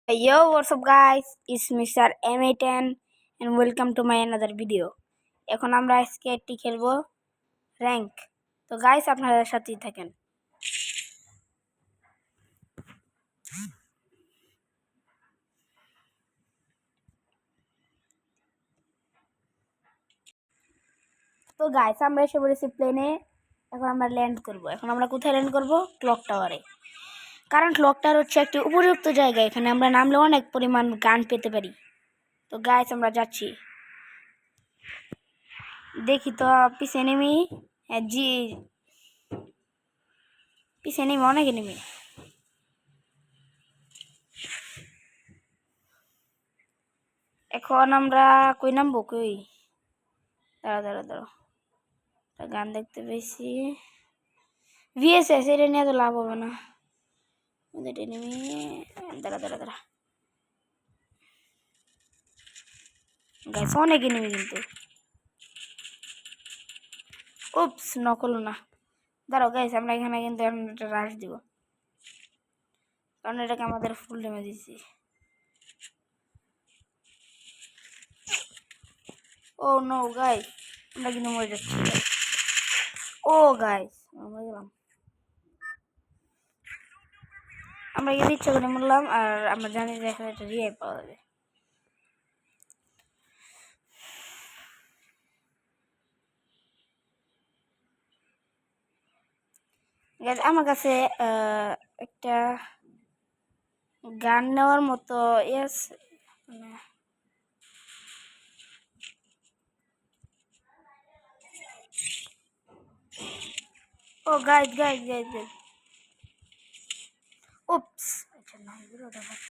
Yo, what's up guys? It's Mr. M810 and welcome to my another video. এখন আমরা আজকে একটি খেলবো র্যাঙ্ক। তো গাইস আপনারা সাথেই থাকেন। তো গাইস আমরা এসে পড়েছি প্লেনে। এখন আমরা ল্যান্ড করব। এখন আমরা কোথায় ল্যান্ড করব? ক্লক টাওয়ারে। কারণ ক্লক টাওয়ার হচ্ছে একটি উপযুক্ত জায়গা, এখানে আমরা নামলে অনেক পরিমাণ গান পেতে পারি। তো গাইস আমরা যাচ্ছি। দেখি তো পিছে এনিমি। জি পিছে এনিমি, অনেক এনিমি। এখন আমরা কই নামবো? কই দাঁড়া গান দেখতে পেয়েছি। ভিএসএস এটা নিয়ে তো লাভ হবে না। দাঁড়া গাইস অনেক এনিমি কিন্তু। উপস নকল না। দাঁড়াও গাইস আমরা এখানে কিন্তু একটা রাশ দিব, কারণ এটাকে আমাদের ফুল ড্যামেজ দিচ্ছি। ও নো গাইস, আমরা কিন্তু মরে যাচ্ছি। ও গাইস আমরা গেলাম, আমরা কিন্তু ইচ্ছা করে মরলাম। আর আমরা জানি যে এখানে একটা রিভাইভ পাওয়া যাবে। আমার কাছে একটা গান নেওয়ার মতো ইয়েস ও গাইস। উপস আচ্ছা না,